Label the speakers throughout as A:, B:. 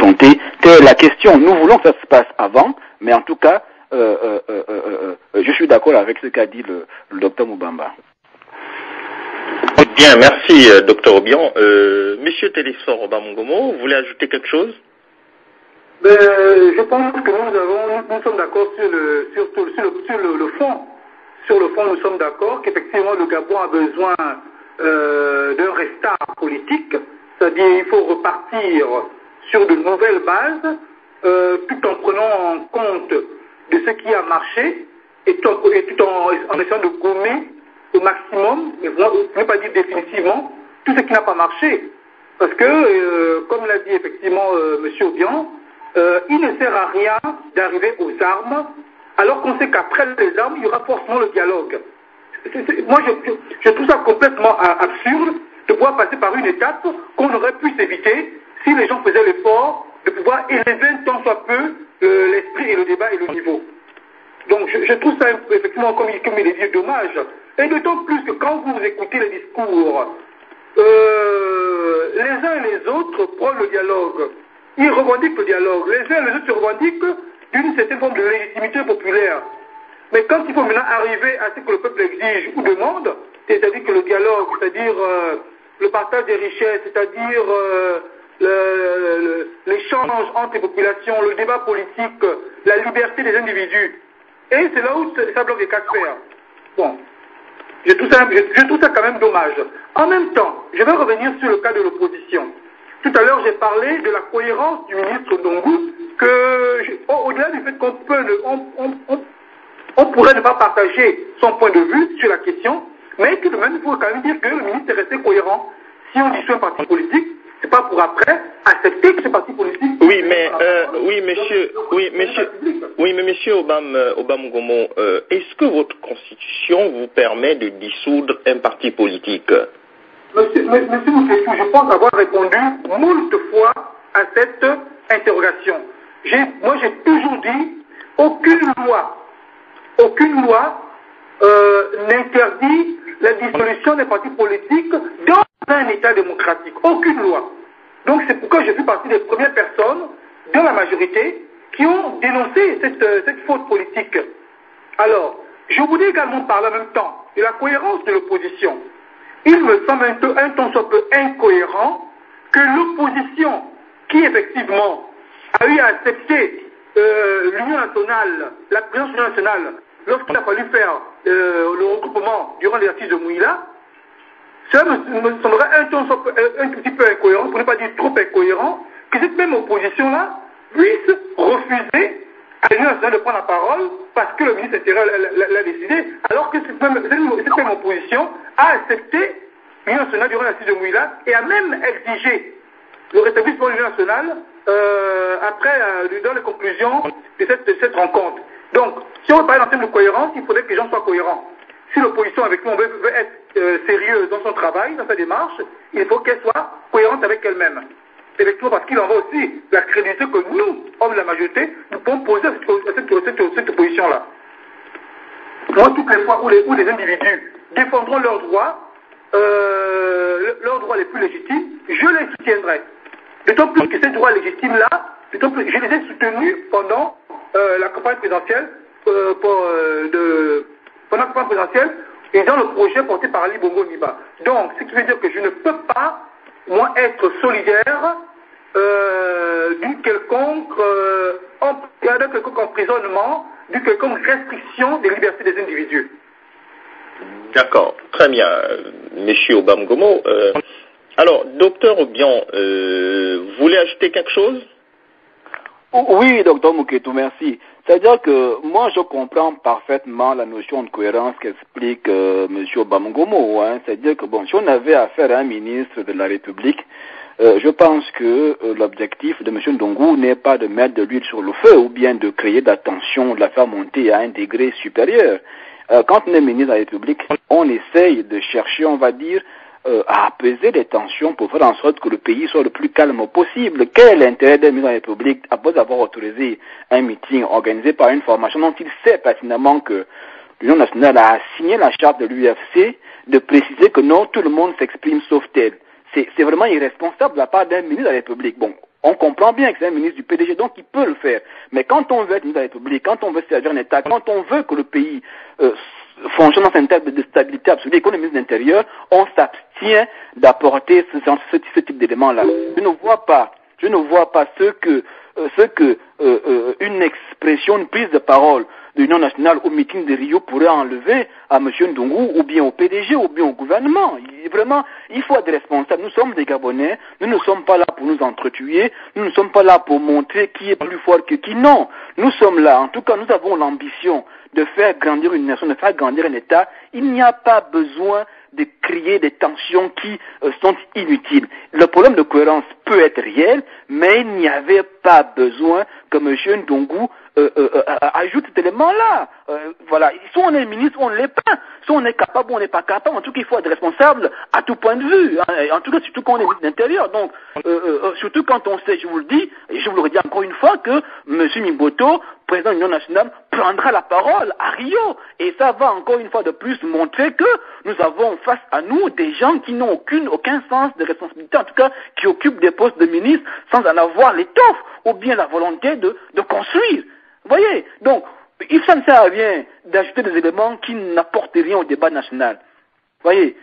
A: santé. C'est la question. Nous voulons que ça se passe avant, mais en tout cas, je suis d'accord avec ce qu'a dit le docteur Moubamba.
B: Bien, merci docteur Obiang. Monsieur Télésphore Obamongomo, vous voulez ajouter quelque chose?
C: Je pense que nous sommes d'accord sur le fond. Sur le fond, nous sommes d'accord qu'effectivement le Gabon a besoin d'un restart politique, c'est-à-dire il faut repartir sur de nouvelles bases, tout en prenant en compte de ce qui a marché et tout en essayant de gommer au maximum, mais je ne veux pas dire définitivement, tout ce qui n'a pas marché. Parce que, comme l'a dit effectivement M. Obiang, il ne sert à rien d'arriver aux armes, alors qu'on sait qu'après les armes, il y aura forcément le dialogue. Moi, je trouve ça complètement absurde de pouvoir passer par une étape qu'on aurait pu s'éviter si les gens faisaient l'effort de pouvoir élever tant soit peu l'esprit et le débat et le niveau. Donc, je trouve ça effectivement, comme il est dit, dommage. Et d'autant plus que quand vous écoutez les discours, les uns et les autres prônent le dialogue. Ils revendiquent le dialogue. Les uns et les autres se revendiquent d'une certaine forme de légitimité populaire. Mais quand il faut maintenant arriver à ce que le peuple exige ou demande, c'est-à-dire que le dialogue, c'est-à-dire le partage des richesses, c'est-à-dire l'échange entre les populations, le débat politique, la liberté des individus, et c'est là où ça bloque les cas de fer. Bon, je trouve ça quand même dommage. En même temps, je vais revenir sur le cas de l'opposition. Tout à l'heure, j'ai parlé de la cohérence du ministre Ndongo, que au-delà du fait on pourrait ne pas partager son point de vue sur la question, mais tout de même, il faut quand même dire que le ministre est resté cohérent. Si on dissout un parti politique, c'est pas pour après accepter que ce parti politique...
B: Oui, mais monsieur Obamongomo, est-ce que votre constitution vous permet de dissoudre un parti politique?
C: Monsieur Moukessou, je pense avoir répondu moult fois à cette interrogation. Moi, j'ai toujours dit, aucune loi n'interdit la dissolution des partis politiques dans un État démocratique. Aucune loi. Donc c'est pourquoi je fais partie des premières personnes dans la majorité qui ont dénoncé cette faute politique. Alors, je voulais également parler en même temps de la cohérence de l'opposition. Il me semble un tant soit peu incohérent que l'opposition, qui effectivement a eu à accepter l'Union nationale, la présidence de l'Union nationale, lorsqu'il a fallu faire le regroupement durant l'exercice de Mouila, ça me semblerait un tout petit peu incohérent, pour ne pas dire trop incohérent, que cette même opposition-là puisse refuser à l'Union nationale de prendre la parole parce que le ministre intérieur l'a décidé, alors que cette même opposition a accepté l'Union nationale durant l'exercice de Mouila et a même exigé le rétablissement de l'Union nationale après, dans les conclusions de cette rencontre. Donc, si on veut parler en termes de cohérence, il faudrait que les gens soient cohérents. Si l'opposition avec nous, on veut être sérieuse dans son travail, dans sa démarche, il faut qu'elle soit cohérente avec elle-même. Effectivement, parce qu'il en va aussi la crédibilité que nous, hommes de la majorité, nous pouvons poser à cette opposition-là. Moi, toutes les fois où les individus défendront leurs droits les plus légitimes, je les soutiendrai. D'autant plus que ces droits légitimes-là, je les ai soutenus pendant la campagne présidentielle, pendant la campagne présidentielle et dans le projet porté par Ali Bongo Niba. Donc, ce qui veut dire que je ne peux pas, moi, être solidaire d'une quelconque emprisonnement, d'une quelconque restriction des libertés des individus.
B: D'accord, très bien, monsieur Obamongomo. Alors, docteur Obiang, vous voulez ajouter quelque chose?
A: Oui, docteur Mouketou, merci. C'est-à-dire que moi, je comprends parfaitement la notion de cohérence qu'explique M. Obamongomo. C'est-à-dire que, bon, si on avait affaire à un ministre de la République, je pense que l'objectif de M. Ndongo n'est pas de mettre de l'huile sur le feu ou bien de créer de la tension, de la faire monter à un degré supérieur. Quand on est ministre de la République, on essaye de chercher, on va dire, à apaiser les tensions pour faire en sorte que le pays soit le plus calme possible. Quel est l'intérêt d'un ministre de la République après avoir autorisé un meeting organisé par une formation dont il sait pertinemment que l'Union nationale a signé la charte de l'UFC de préciser que non, tout le monde s'exprime sauf tel. C'est vraiment irresponsable de la part d'un ministre de la République. Bon, On comprend bien que c'est un ministre du PDG, donc il peut le faire. Mais quand on veut être ministre de la République, quand on veut servir un État, quand on veut que le pays fonctionne dans un état de stabilité absolue, et qu'on est ministre de l'Intérieur, on s'abstient d'apporter ce type d'éléments-là. Je ne vois pas ce que une expression, une prise de parole de l'Union nationale au meeting de Rio pourrait enlever à M. Ndungu ou bien au PDG ou bien au gouvernement. Vraiment, il faut être responsable. Nous sommes des Gabonais, nous ne sommes pas là pour nous entretuer, nous ne sommes pas là pour montrer qui est plus fort que qui. Non, nous sommes là. En tout cas, nous avons l'ambition de faire grandir une nation, de faire grandir un État. Il n'y a pas besoin de créer des tensions qui sont inutiles. Le problème de cohérence peut être réel, mais il n'y avait pas besoin que M. Ndungu ajoute cet élément-là. Voilà. Soit on est ministre, on ne l'est pas. Soit on est capable, ou on n'est pas capable. En tout cas, il faut être responsable à tout point de vue. En tout cas, surtout quand on est ministre de l'Intérieur. Donc, surtout quand on sait, je vous le dis, et je vous le redis encore une fois, que M. Mimboto, président de l'Union nationale, prendra la parole à Rio. Et ça va encore une fois de plus montrer que nous avons face à nous des gens qui n'ont aucun sens de responsabilité, en tout cas, qui occupent des postes de ministre sans en avoir l'étoffe ou bien la volonté de construire. Vous voyez? Donc, ça ne sert à rien d'ajouter des éléments qui n'apportent rien au débat national. Vous voyez?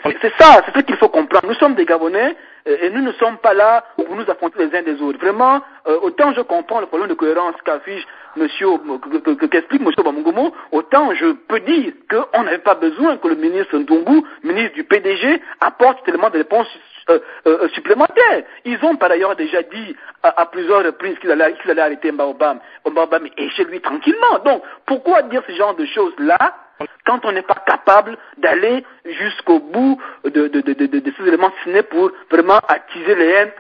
A: C'est ça, c'est ce qu'il faut comprendre. Nous sommes des Gabonais et nous ne sommes pas là pour nous affronter les uns des autres. Vraiment, autant je comprends le problème de cohérence qu'affiche qu'explique M. Bamungomo, autant je peux dire qu'on n'avait pas besoin que le ministre Ndungu, ministre du PDG, apporte cet élément de réponse supplémentaire. Ils ont par ailleurs déjà dit à plusieurs reprises qu'ils allaient arrêter Mbaobam. Mbaobam est chez lui tranquillement. Donc, pourquoi dire ce genre de choses-là quand on n'est pas capable d'aller jusqu'au bout de ces éléments, si ce n'est pour vraiment attiser les haines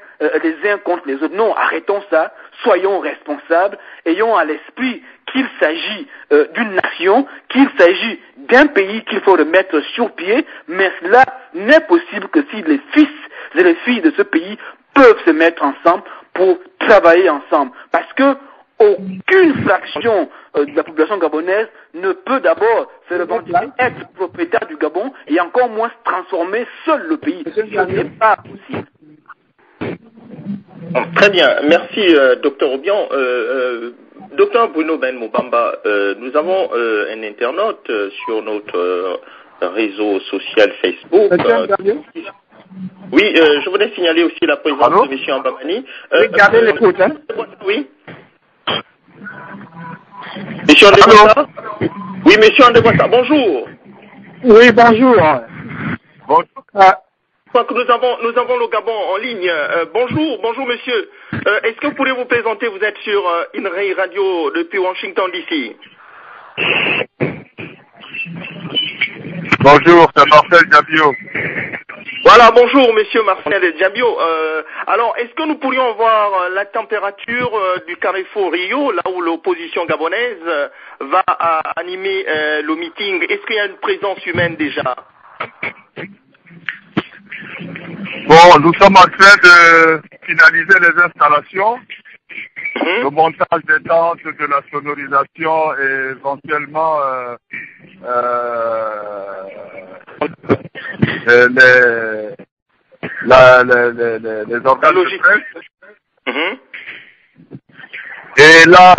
A: les uns contre les autres? Non, arrêtons ça, soyons responsables, ayons à l'esprit qu'il s'agit d'une nation, qu'il s'agit d'un pays qu'il faut remettre sur pied, mais cela n'est possible que si les fils et les filles de ce pays peuvent se mettre ensemble pour travailler ensemble. Parce que aucune fraction de la population gabonaise ne peut d'abord se revendiquer être propriétaire du Gabon et encore moins transformer seul le pays. Ce n'est pas possible.
B: Très bien, merci Dr Obiang. Dr Bruno Ben Mobamba, nous avons un internaute sur notre réseau social Facebook. Oui, je voudrais signaler aussi la présence de M. Ambamani.
D: Gardez l'écoute, hein?
B: Oui. Monsieur Andeboissa? Oui, monsieur Andeboissa, bonjour.
D: Oui, bonjour.
B: Bonjour. Je crois que nous avons le Gabon en ligne. Bonjour monsieur. Est-ce que vous pourriez vous présenter? Vous êtes sur INRI Radio depuis Washington DC.
E: Bonjour, c'est Marcel Diabio.
B: Voilà, bonjour monsieur Marcel Diabio. Alors, est-ce que nous pourrions voir la température du Carrefour Rio, là où l'opposition gabonaise va animer le meeting? Est-ce qu'il y a une présence humaine déjà?
E: Bon, nous sommes en train de finaliser les installations, le montage des tentes, de la sonorisation et éventuellement les organes de presse. Et là,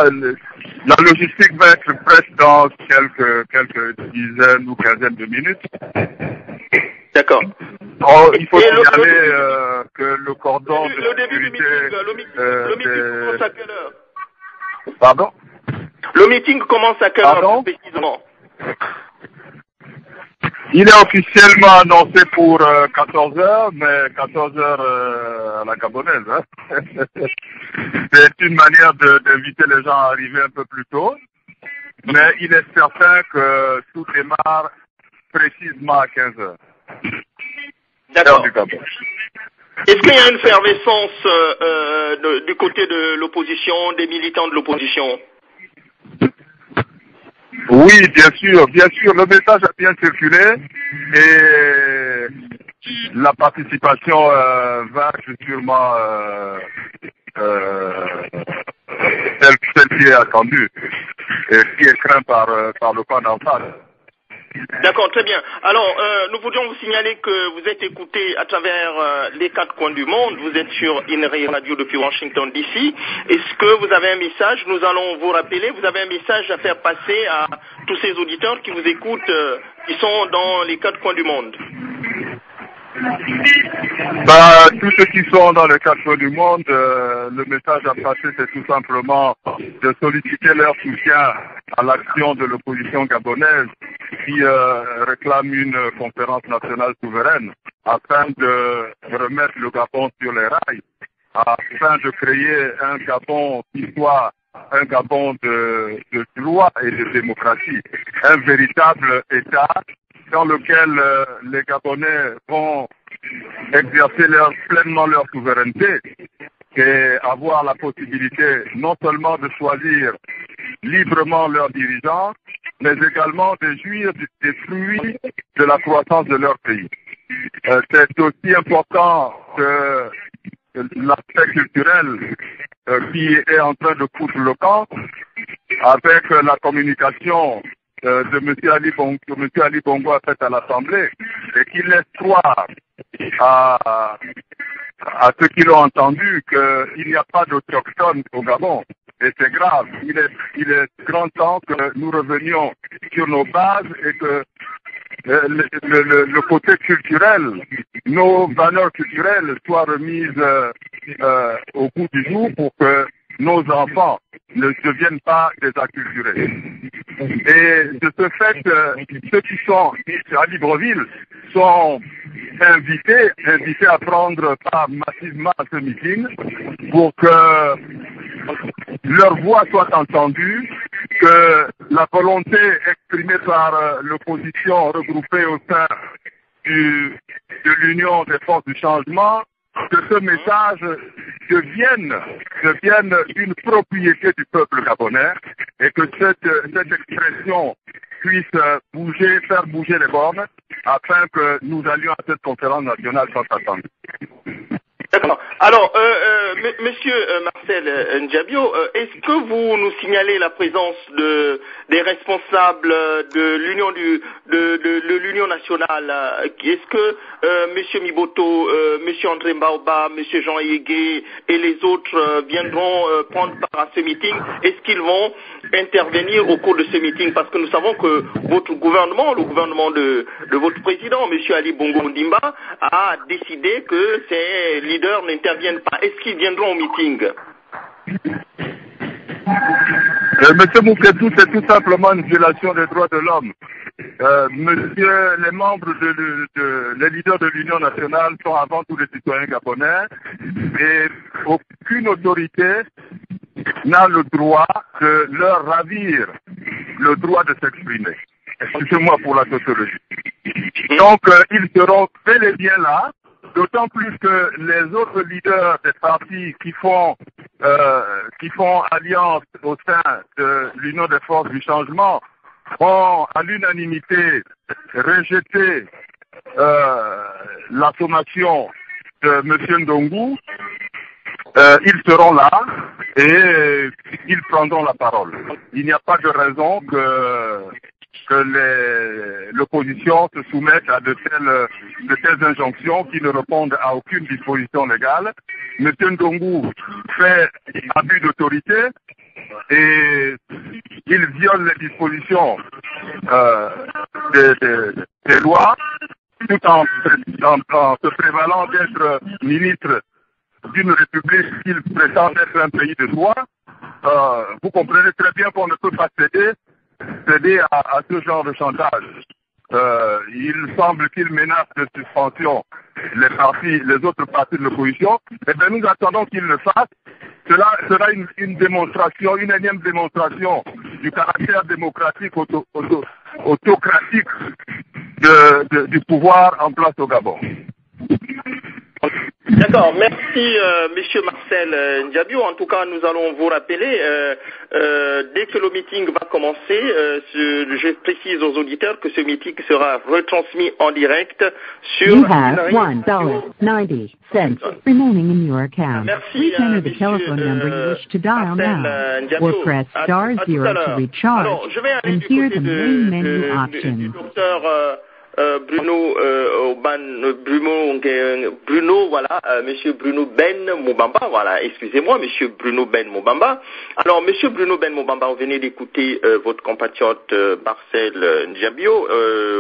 E: la logistique va être prête dans quelques dizaines ou quinzaines de minutes.
B: D'accord.
E: Il faut signaler que le cordon de sécurité...
B: Le meeting commence à quelle heure?
E: Pardon?
B: Le meeting commence à quelle heure précisément?
E: Il est officiellement annoncé pour 14 heures, mais 14 heures à la gabonaise. Hein? C'est une manière d'inviter les gens à arriver un peu plus tôt, mais il est certain que tout démarre précisément à 15 heures.
B: D'accord. Est-ce qu'il y a une effervescence du côté de l'opposition, des militants de l'opposition?
E: Oui, bien sûr. Le message a bien circulé et la participation va sûrement celle qui est attendue et qui est crainte par le camp d'en face.
B: D'accord, très bien. Alors, nous voulions vous signaler que vous êtes écouté à travers les 4 coins du monde. Vous êtes sur INRI Radio depuis Washington, D.C. Est-ce que vous avez un message? Nous allons vous rappeler. Vous avez un message à faire passer à tous ces auditeurs qui vous écoutent, qui sont dans les 4 coins du monde.
E: Tous ceux qui sont dans les 4 coins du monde, le message à passer, c'est tout simplement de solliciter leur soutien à l'action de l'opposition gabonaise qui réclame une conférence nationale souveraine afin de remettre le Gabon sur les rails, afin de créer un Gabon qui soit un Gabon de loi et de démocratie, un véritable État dans lequel les Gabonais vont exercer pleinement leur souveraineté et avoir la possibilité non seulement de choisir librement leurs dirigeants, mais également de jouir des fruits de la croissance de leur pays. C'est aussi important que l'aspect culturel qui est en train de foutre le camp avec la communication de M. Ali Bongo a fait à l'Assemblée et qui laisse croire à ceux qui l'ont entendu qu'il n'y a pas d'autochtones au Gabon. Et c'est grave. Il est grand temps que nous revenions sur nos bases et que le côté culturel, nos valeurs culturelles soient remises au bout du jour pour que nos enfants ne deviennent pas des acculturés. Et de ce fait, ceux qui sont à Libreville sont invités à prendre part massivement à ce meeting pour que leur voix soit entendue, que la volonté exprimée par l'opposition regroupée au sein de l'Union des forces du changement, que ce message devienne une propriété du peuple gabonais et que cette expression puisse faire bouger les bornes afin que nous allions à cette conférence nationale sans attendre.
B: D'accord. Alors, Monsieur Marcel Ndiabio, est-ce que vous nous signalez la présence des responsables de l'Union nationale? Est-ce que Monsieur Miboto, Monsieur André Mbaoba, Monsieur Jean Yégué et les autres viendront prendre part à ce meeting? Est-ce qu'ils vont intervenir au cours de ce meeting? Parce que nous savons que votre gouvernement, le gouvernement de votre président, Monsieur Ali Bongo Ondimba, a décidé que ces leaders n'interviennent pas. Est-ce qu'ils viendront au meeting?
E: Monsieur Mouketou, c'est tout simplement une violation des droits de l'homme. Les membres les leaders de l'Union nationale sont avant tout des citoyens gabonais et aucune autorité n'a le droit de leur ravir le droit de s'exprimer. Excusez-moi pour la tautologie. Donc, ils seront bel et bien là, d'autant plus que les autres leaders des partis qui font alliance au sein de l'Union des forces du changement ont à l'unanimité rejeté la sommation de M. Ndongo. Ils seront là et ils prendront la parole. Il n'y a pas de raison que l'opposition se soumette à de telles injonctions qui ne répondent à aucune disposition légale. M. Ndongo fait abus d'autorité et il viole les dispositions des lois tout en se prévalant d'être ministre d'une république qu'il prétend être un pays de droit. Vous comprenez très bien qu'on ne peut pas céder à ce genre de chantage. Il semble qu'il menace de suspension les autres partis de l'opposition. Eh bien, nous attendons qu'il le fasse. Cela sera une démonstration, une énième démonstration du caractère démocratique, autocratique du pouvoir en place au Gabon.
B: D'accord, merci Monsieur Marcel Ndiabio. En tout cas, nous allons vous rappeler, dès que le meeting va commencer, je précise aux auditeurs que ce meeting sera retransmis en direct sur...
F: You have $1.90 remaining in your account.
B: Merci,
F: Please enter the telephone number you wish to dial now, or press star 0 to recharge, and hear the main menu options.
B: Bruno, voilà, Monsieur Bruno Ben Moubamba, voilà, excusez-moi, Monsieur Bruno Ben Moubamba. Alors, Monsieur Bruno Ben Moubamba, vous venez d'écouter votre compatriote Marcel Ndiabio.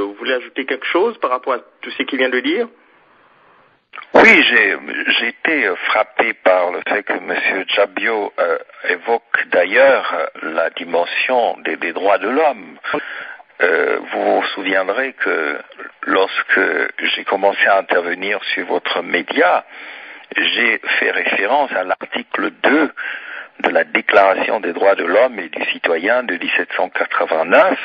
B: Vous voulez ajouter quelque chose par rapport à tout ce qu'il vient de dire?
G: Oui, j'ai été frappé par le fait que M. Ndiabio évoque d'ailleurs la dimension des droits de l'homme. Vous vous souviendrez que lorsque j'ai commencé à intervenir sur votre média, j'ai fait référence à l'article 2 de la Déclaration des droits de l'homme et du citoyen de 1789,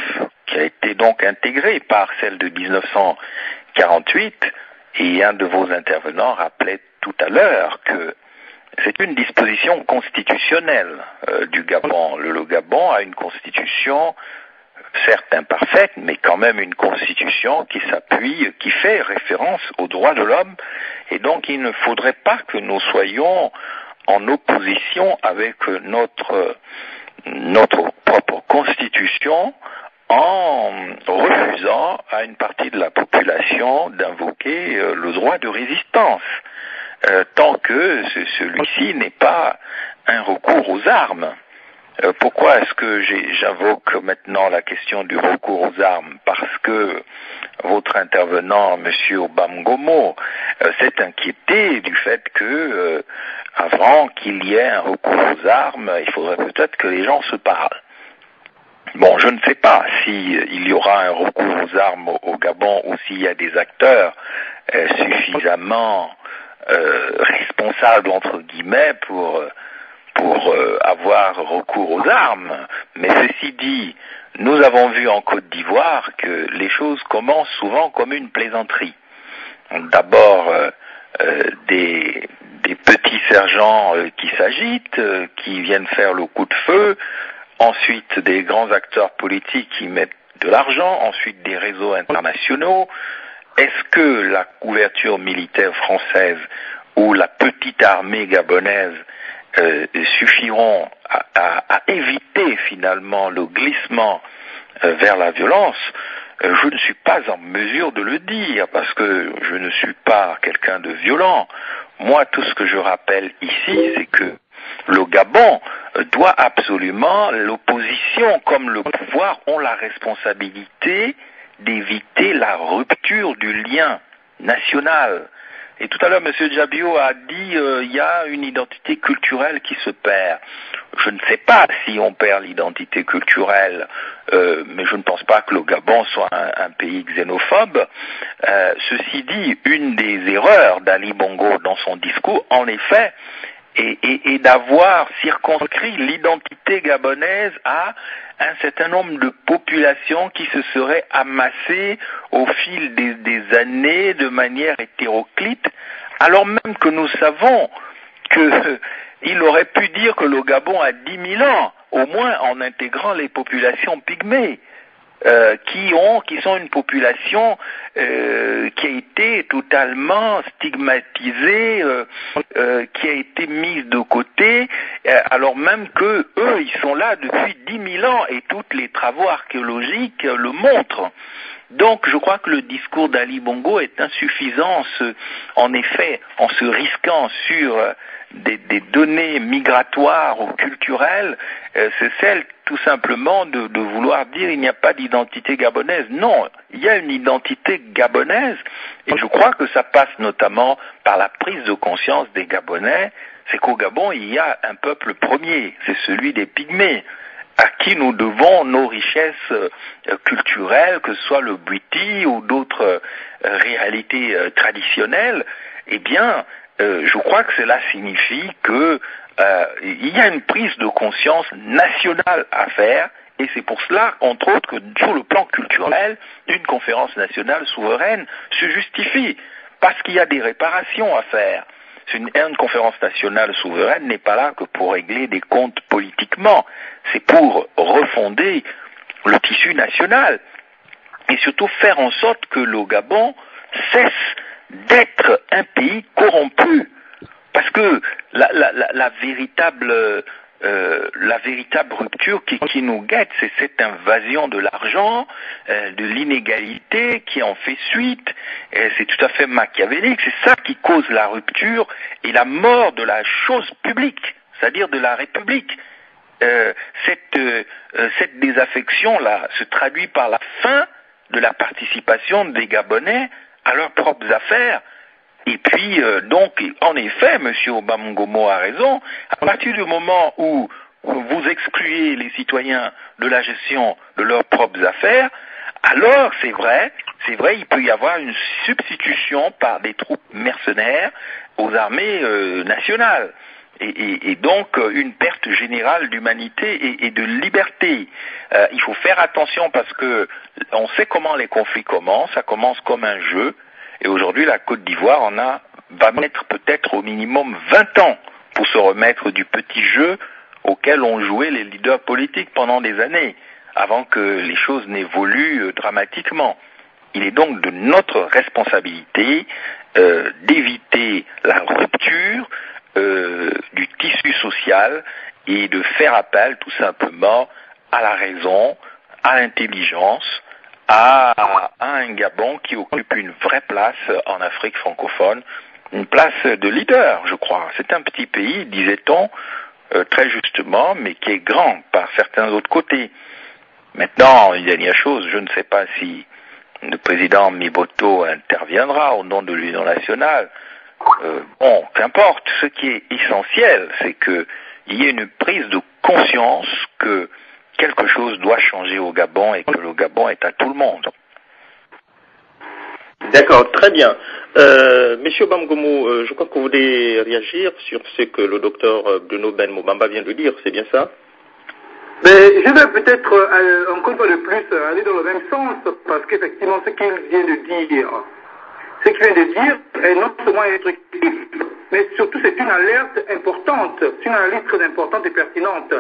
G: qui a été donc intégrée par celle de 1948, et un de vos intervenants rappelait tout à l'heure que c'est une disposition constitutionnelle du Gabon. Le Gabon a une constitution certes imparfaite, mais quand même une constitution qui s'appuie, qui fait référence aux droits de l'homme, et donc il ne faudrait pas que nous soyons en opposition avec notre propre constitution en refusant à une partie de la population d'invoquer le droit de résistance, tant que celui-ci n'est pas un recours aux armes. Pourquoi est-ce que j'invoque maintenant la question du recours aux armes? Parce que votre intervenant, M. Obamgomo, s'est inquiété du fait que, avant qu'il y ait un recours aux armes, il faudrait peut-être que les gens se parlent. Bon, je ne sais pas s'il y aura un recours aux armes au Gabon ou s'il y a des acteurs suffisamment responsables, entre guillemets, pour avoir recours aux armes. Mais ceci dit, nous avons vu en Côte d'Ivoire que les choses commencent souvent comme une plaisanterie. D'abord, des petits sergents qui s'agitent, qui viennent faire le coup de feu, ensuite des grands acteurs politiques qui mettent de l'argent, ensuite des réseaux internationaux. Est-ce que la couverture militaire française ou la petite armée gabonaise suffiront à éviter finalement le glissement vers la violence? Je ne suis pas en mesure de le dire parce que je ne suis pas quelqu'un de violent. Moi, tout ce que je rappelle ici, c'est que le Gabon doit absolument, l'opposition comme le pouvoir ont la responsabilité d'éviter la rupture du lien national. Et tout à l'heure, M. Ndiabio a dit il y a une identité culturelle qui se perd. Je ne sais pas si on perd l'identité culturelle, mais je ne pense pas que le Gabon soit un pays xénophobe. Ceci dit, une des erreurs d'Ali Bongo dans son discours, en effet, est d'avoir circonscrit l'identité gabonaise à un certain nombre de populations qui se seraient amassées au fil des années de manière hétéroclite, alors même que nous savons qu'il aurait pu dire que le Gabon a 10 000 ans, au moins en intégrant les populations pygmées, qui sont une population qui a été totalement stigmatisée, qui a été mise de côté, alors même que eux, ils sont là depuis 10 000 ans et tous les travaux archéologiques le montrent. Donc, je crois que le discours d'Ali Bongo est insuffisant, en effet, en se risquant sur des données migratoires ou culturelles, c'est celle tout simplement de vouloir dire il n'y a pas d'identité gabonaise. Non, il y a une identité gabonaise et je crois que ça passe notamment par la prise de conscience des Gabonais, c'est qu'au Gabon il y a un peuple premier, c'est celui des Pygmées, à qui nous devons nos richesses culturelles, que ce soit le Bwiti ou d'autres réalités traditionnelles. Eh bien, je crois que cela signifie que il y a une prise de conscience nationale à faire, et c'est pour cela, entre autres, que sur le plan culturel, une conférence nationale souveraine se justifie, parce qu'il y a des réparations à faire. une conférence nationale souveraine n'est pas là que pour régler des comptes politiquement. C'est pour refonder le tissu national et surtout faire en sorte que le Gabon cesse d'être un pays corrompu. Parce que la véritable rupture qui nous guette, c'est cette invasion de l'argent, de l'inégalité qui en fait suite. C'est tout à fait machiavélique. C'est ça qui cause la rupture et la mort de la chose publique, c'est-à-dire de la République. Cette désaffection-là se traduit par la fin de la participation des Gabonais à leurs propres affaires. Et puis, donc, en effet, M. Bamongomo a raison, à partir du moment où vous excluez les citoyens de la gestion de leurs propres affaires, alors c'est vrai, il peut y avoir une substitution par des troupes mercenaires aux armées nationales. Et donc une perte générale d'humanité et de liberté. Il faut faire attention parce que on sait comment les conflits commencent, ça commence comme un jeu, et aujourd'hui la Côte d'Ivoire va mettre peut-être au minimum 20 ans pour se remettre du petit jeu auquel ont joué les leaders politiques pendant des années, avant que les choses n'évoluent dramatiquement. Il est donc de notre responsabilité d'éviter la rupture du tissu social et de faire appel tout simplement à la raison, à l'intelligence, à un Gabon qui occupe une vraie place en Afrique francophone, une place de leader, je crois. C'est un petit pays, disait-on, très justement, mais qui est grand par certains autres côtés. Maintenant, une dernière chose, je ne sais pas si le président Miboto interviendra au nom de l'Union nationale. Bon, qu'importe, ce qui est essentiel, c'est qu'il y ait une prise de conscience que quelque chose doit changer au Gabon et que le Gabon est à tout le monde.
B: D'accord, très bien. Monsieur Bamongomo, je crois que vous voulez réagir sur ce que le docteur Bruno Ben Mobamba vient de dire, c'est bien ça?
C: Mais je vais peut-être, encore une fois de plus, aller dans le même sens, parce qu'effectivement, ce qu'il vient de dire, est non seulement instructif, mais surtout c'est une alerte importante, c'est une analyse très importante et pertinente.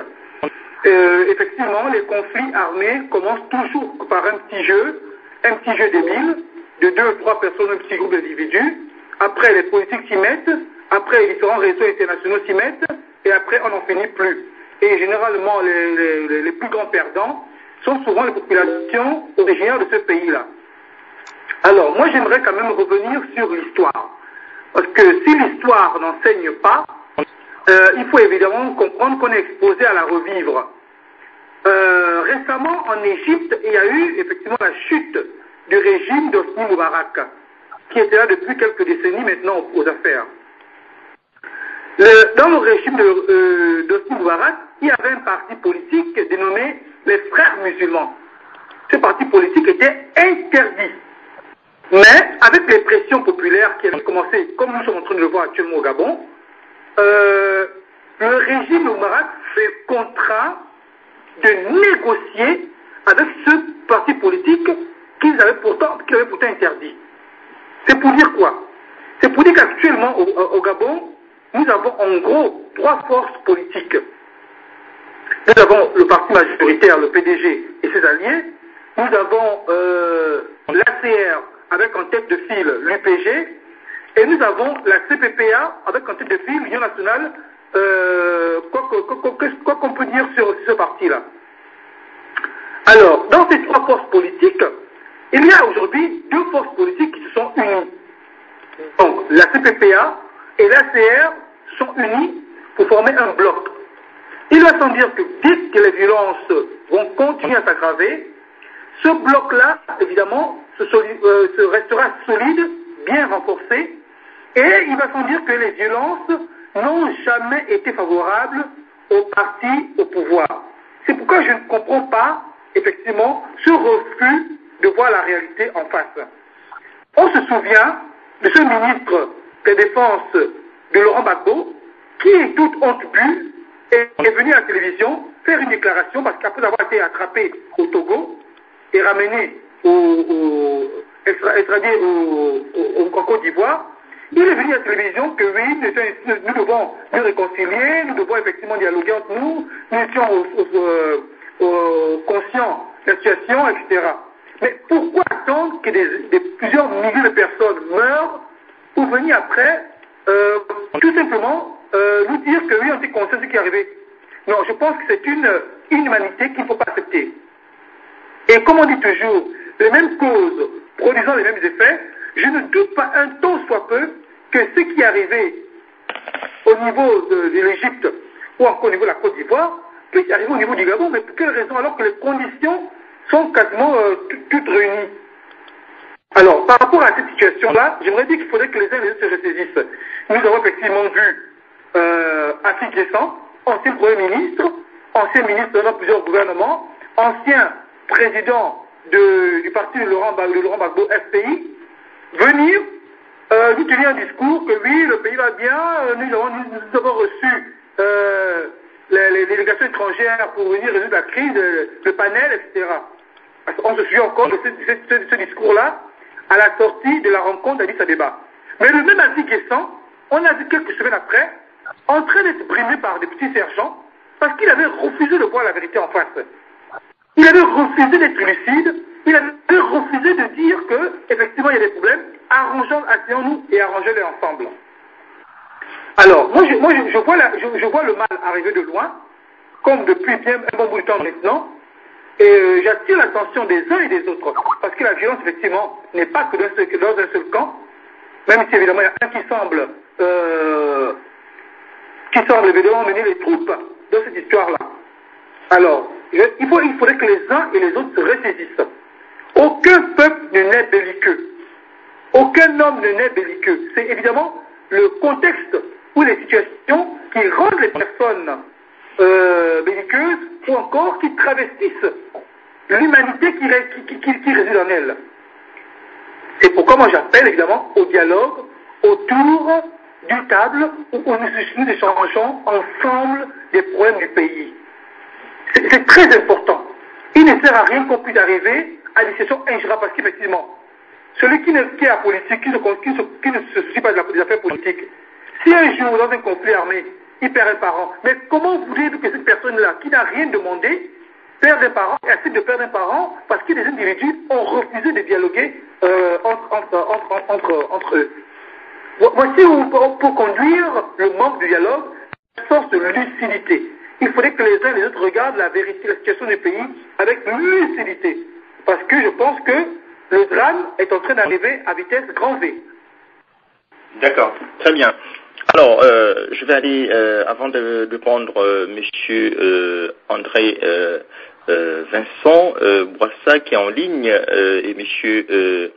C: Effectivement, les conflits armés commencent toujours par un petit jeu débile, de 2 ou 3 personnes, un petit groupe d'individus. Après, les politiques s'y mettent, après, les différents réseaux internationaux s'y mettent, et après, on n'en finit plus. Et généralement, les plus grands perdants sont souvent les populations originaires de ce pays-là. Alors, moi, j'aimerais quand même revenir sur l'histoire. Parce que si l'histoire n'enseigne pas, il faut évidemment comprendre qu'on est exposé à la revivre. Récemment, en Égypte, il y a eu effectivement la chute du régime d'Hosni Moubarak, qui était là depuis quelques décennies maintenant aux affaires. Dans le régime d'Hosni Moubarak, il y avait un parti politique dénommé les Frères musulmans. Ce parti politique était interdit. Mais avec les pressions populaires qui avaient commencé, comme nous sommes en train de le voir actuellement au Gabon, le régime de Moubarak fait contrat de négocier avec ce parti politique qu'ils avaient pourtant interdit. C'est pour dire quoi? C'est pour dire qu'actuellement au Gabon, nous avons en gros 3 forces politiques. Nous avons le parti majoritaire, le PDG et ses alliés. Nous avons l'ACR avec en tête de file l'UPG. Et nous avons la CPPA avec en tête de file l'Union nationale, quoi qu'on peut dire sur ce parti-là. Alors, dans ces 3 forces politiques, il y a aujourd'hui 2 forces politiques qui se sont unies. Donc, la CPPA et l'ACR sont unis pour former un bloc. Il va sans dire que dès que les violences vont continuer à s'aggraver, ce bloc-là, évidemment, se restera solide, bien renforcé, et il va sans dire que les violences n'ont jamais été favorables au parti au pouvoir. C'est pourquoi je ne comprends pas, effectivement, ce refus de voir la réalité en face. On se souvient de ce ministre de Défense de Laurent Gbagbo, qui, toute honte bue, est venu à la télévision faire une déclaration, parce qu'après avoir été attrapé au Togo et ramené extradé en Côte d'Ivoire, Il est venu à la télévision que oui, nous devons nous réconcilier, nous devons effectivement dialoguer entre nous, nous étions conscients de la situation, etc. Mais pourquoi attendre que plusieurs milliers de personnes meurent pour venir après tout simplement nous dire que oui, on était conscient de ce qui est arrivé? Non, je pense que c'est une inhumanité qu'il ne faut pas accepter. Et comme on dit toujours, les mêmes causes produisant les mêmes effets, je ne doute pas un tant soit peu que ce qui est arrivé au niveau de l'Égypte ou encore au niveau de la Côte d'Ivoire puisse arriver au niveau du Gabon, mais pour quelle raison alors que les conditions sont quasiment toutes réunies? Alors, par rapport à cette situation-là, j'aimerais dire qu'il faudrait que les uns et les autres se ressaisissent. Nous avons effectivement vu Assis Guessant, ancien Premier ministre, ancien ministre dans plusieurs gouvernements, ancien président du parti de Laurent Gbagbo FPI, venir nous tenir un discours que oui, le pays va bien, nous avons reçu les délégations étrangères pour venir résoudre la crise, le panel, etc. On se souvient encore de ce discours-là à la sortie de la rencontre d'Addis Abeba. Mais le même Assis Guessant, on a vu quelques semaines après, en train d'être brimé par des petits sergents parce qu'il avait refusé de voir la vérité en face. Il avait refusé d'être lucide, il avait refusé de dire que, effectivement, il y a des problèmes, asseyons-nous et arrangeons-les ensemble. Alors, moi, je vois le mal arriver de loin, comme depuis bien un bon bout de temps maintenant, et j'attire l'attention des uns et des autres, parce que la violence, effectivement, n'est pas que dans un seul camp, même si, évidemment, il y a un qui semble évidemment mener les troupes dans cette histoire-là. Alors, il faudrait que les uns et les autres se ressaisissent. Aucun peuple ne naît belliqueux. Aucun homme ne naît belliqueux. C'est évidemment le contexte ou les situations qui rendent les personnes belliqueuses ou encore qui travestissent l'humanité qui réside en elles. C'est pourquoi moi j'appelle évidemment au dialogue autour d'une table où nous échangeons ensemble des problèmes du pays. C'est très important. Il ne sert à rien qu'on puisse arriver à des situations ingérables parce qu'effectivement, celui qui est apolitique, qui ne se soucie pas des affaires politiques, si un jour dans un conflit armé, il perd un parent, mais comment voulez-vous que cette personne-là, qui n'a rien demandé, perde un parent et accepte de perdre un parent parce que les individus ont refusé de dialoguer entre eux? Voici pour conduire le manque de dialogue, une sorte de lucidité. Il faudrait que les uns et les autres regardent la vérité, la situation du pays avec lucidité. Parce que je pense que le drame est en train d'arriver à vitesse grand V.
B: D'accord, très bien. Alors, je vais aller, avant de prendre monsieur André Vincent Boissa qui est en ligne et monsieur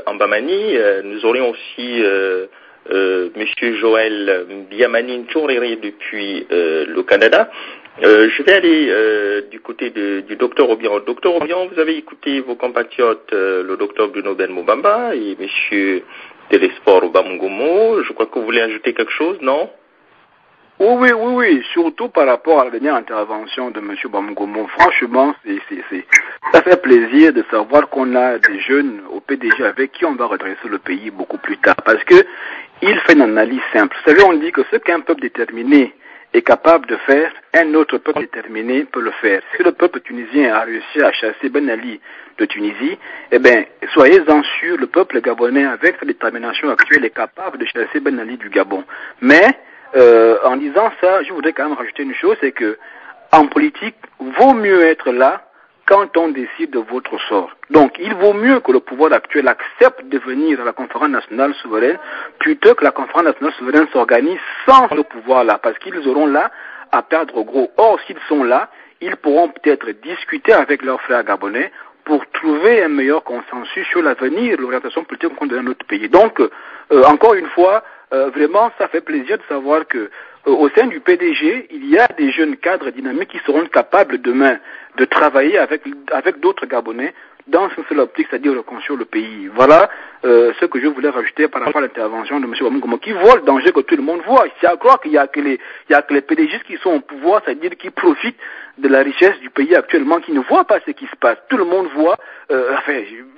B: Ambamani, nous aurions aussi monsieur Joël Biamani Nchouriri depuis le Canada. Je vais aller du côté du docteur Obiang. Docteur Obiang, vous avez écouté vos compatriotes, le docteur Bruno Ben Moubamba et monsieur Télésphore Bamungomo. Je crois que vous voulez ajouter quelque chose, non?
A: Oui, surtout par rapport à la dernière intervention de M. Bamungomo. Franchement, ça fait plaisir de savoir qu'on a des jeunes au PDG avec qui on va redresser le pays beaucoup plus tard. Parce que il fait une analyse simple. Vous savez, on dit que ce qu'un peuple déterminé est capable de faire, un autre peuple déterminé peut le faire. Si le peuple tunisien a réussi à chasser Ben Ali de Tunisie, eh bien, soyez-en sûrs, le peuple gabonais, avec sa détermination actuelle, est capable de chasser Ben Ali du Gabon. Mais, en disant ça, je voudrais quand même rajouter une chose, c'est que, en politique, vaut mieux être là quand on décide de votre sort. Donc, il vaut mieux que le pouvoir actuel accepte de venir à la conférence nationale souveraine plutôt que la conférence nationale souveraine s'organise sans ce pouvoir-là, parce qu'ils auront là à perdre gros. Or, s'ils sont là, ils pourront peut-être discuter avec leurs frères gabonais pour trouver un meilleur consensus sur l'avenir de l'orientation politique qu'on donne à notre pays. Donc, encore une fois, vraiment, ça fait plaisir de savoir que au sein du PDG, il y a des jeunes cadres dynamiques qui seront capables demain de travailler avec d'autres Gabonais dans une seule optique, c'est-à-dire reconstruire le pays. Voilà ce que je voulais rajouter par rapport à l'intervention de M. Bamungomo, qui voit le danger que tout le monde voit. C'est à croire qu'il y a que les PDG qui sont au pouvoir, c'est-à-dire qui profitent de la richesse du pays actuellement, qui ne voient pas ce qui se passe. Tout le monde voit,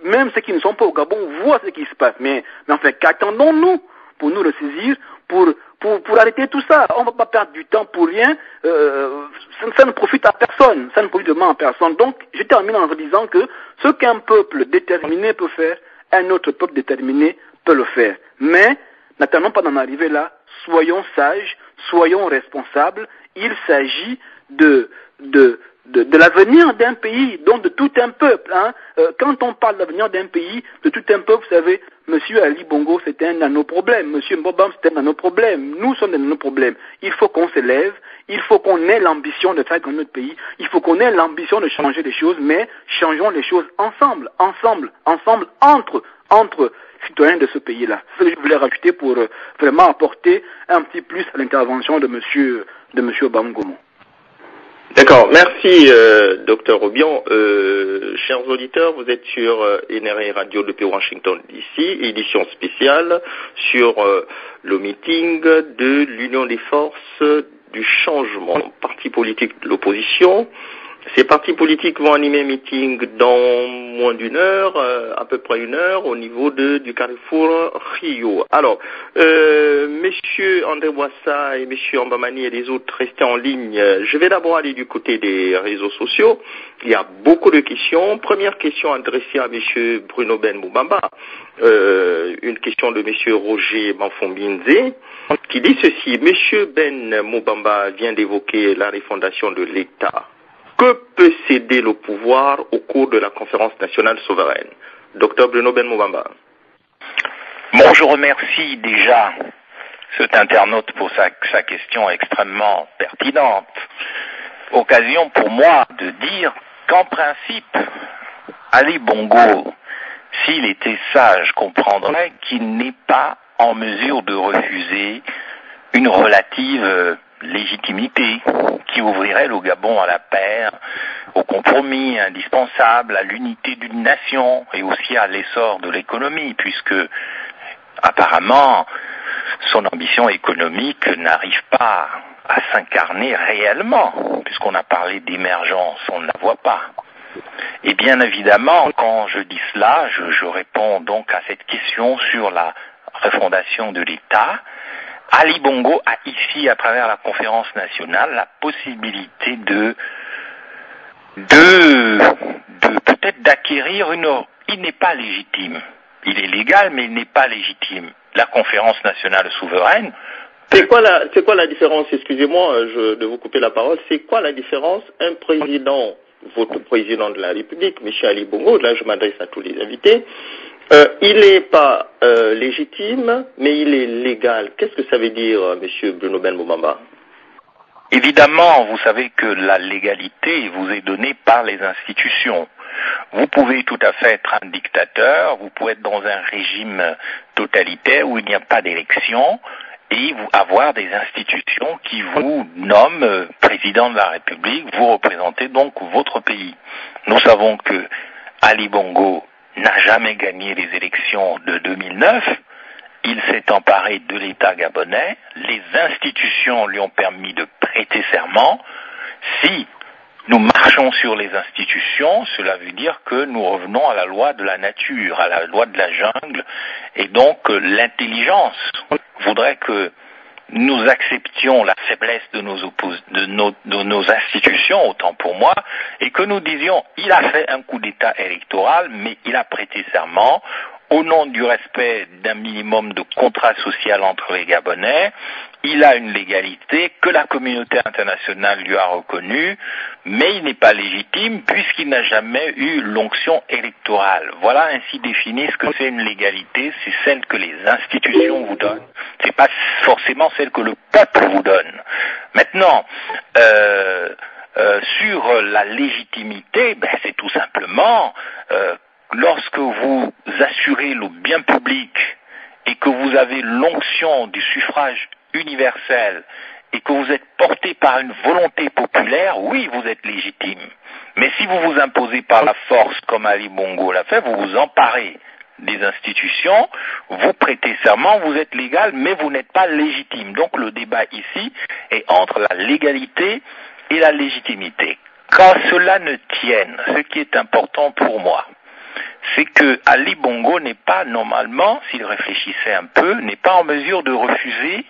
A: même ceux qui ne sont pas au Gabon voient ce qui se passe. Mais enfin, qu'attendons-nous pour nous ressaisir, pour arrêter tout ça. On ne va pas perdre du temps pour rien. Ça ne profite à personne. Ça ne profite vraiment à personne. Donc, je termine en vous disant que ce qu'un peuple déterminé peut faire, un autre peuple déterminé peut le faire. Mais, n'attendons pas d'en arriver là. Soyons sages, soyons responsables. Il s'agit de l'avenir d'un pays, donc de tout un peuple. Hein. Quand on parle de l'avenir d'un pays, de tout un peuple, vous savez, Monsieur Ali Bongo, c'était un nanoproblème. Monsieur Mbobam, c'était un nanoproblème. Nous sommes des nanoproblèmes. Il faut qu'on se lève. Il faut qu'on ait l'ambition de faire grandir notre pays. Il faut qu'on ait l'ambition de changer les choses, mais changeons les choses ensemble, entre citoyens de ce pays-là. C'est ce que je voulais rajouter pour vraiment apporter un petit plus à l'intervention de Monsieur Bamgomo.
B: D'accord, merci Dr Obiang. Chers auditeurs, vous êtes sur NRA Radio depuis Washington DC, édition spéciale sur le meeting de l'Union des forces du changement, parti politique de l'opposition. Ces partis politiques vont animer un meeting dans moins d'une heure, à peu près une heure, au niveau du Carrefour Rio. Alors, messieurs André Boissa et messieurs Ambamani et les autres, restez en ligne. Je vais d'abord aller du côté des réseaux sociaux. Il y a beaucoup de questions. Première question adressée à monsieur Bruno Ben Moubamba. Une question de monsieur Roger Manfombinze, qui dit ceci. Monsieur Ben Moubamba vient d'évoquer la refondation de l'État. Que peut céder le pouvoir au cours de la conférence nationale souveraine? Docteur Bruno Ben Moubamba.
G: Bon, je remercie déjà cet internaute pour sa question extrêmement pertinente. Occasion pour moi de dire qu'en principe, Ali Bongo, s'il était sage, comprendrait qu'il n'est pas en mesure de refuser une relative légitimité qui ouvrirait le Gabon à la paix, au compromis indispensable, à l'unité d'une nation et aussi à l'essor de l'économie, puisque apparemment son ambition économique n'arrive pas à s'incarner réellement, puisqu'on a parlé d'émergence, on ne la voit pas. Et bien évidemment, quand je dis cela, je réponds donc à cette question sur la refondation de l'État. Ali Bongo a ici, à travers la conférence nationale, la possibilité de peut-être d'acquérir il n'est pas légitime. Il est légal, mais il n'est pas légitime. La conférence nationale souveraine.
B: C'est quoi la différence, excusez-moi de vous couper la parole, c'est quoi la différence, un président, votre président de la République, M. Ali Bongo, là je m'adresse à tous les invités, il n'est pas légitime, mais il est légal. Qu'est-ce que ça veut dire, M. Bruno Ben Moubamba?
G: Évidemment, vous savez que la légalité vous est donnée par les institutions. Vous pouvez tout à fait être un dictateur, vous pouvez être dans un régime totalitaire où il n'y a pas d'élection et avoir des institutions qui vous nomment président de la République, vous représentez donc votre pays. Nous savons que Ali Bongo n'a jamais gagné les élections de 2009, il s'est emparé de l'État gabonais, les institutions lui ont permis de prêter serment. Si nous marchons sur les institutions, cela veut dire que nous revenons à la loi de la nature, à la loi de la jungle, et donc l'intelligence voudrait que nous acceptions la faiblesse de nos institutions, autant pour moi, et que nous disions, il a fait un coup d'État électoral, mais il a prêté serment au nom du respect d'un minimum de contrat social entre les Gabonais. Il a une légalité que la communauté internationale lui a reconnue, mais il n'est pas légitime puisqu'il n'a jamais eu l'onction électorale. Voilà ainsi défini ce que c'est une légalité, c'est celle que les institutions vous donnent, c'est pas forcément celle que le peuple vous donne. Maintenant, sur la légitimité, c'est tout simplement lorsque vous assurez le bien public et que vous avez l'onction du suffrage universel et que vous êtes porté par une volonté populaire, oui, vous êtes légitime. Mais si vous vous imposez par la force, comme Ali Bongo l'a fait, vous vous emparez des institutions, vous prêtez serment, vous êtes légal, mais vous n'êtes pas légitime. Donc le débat ici est entre la légalité et la légitimité. Quand cela ne tienne, ce qui est important pour moi, c'est que Ali Bongo n'est pas normalement, s'il réfléchissait un peu, n'est pas en mesure de refuser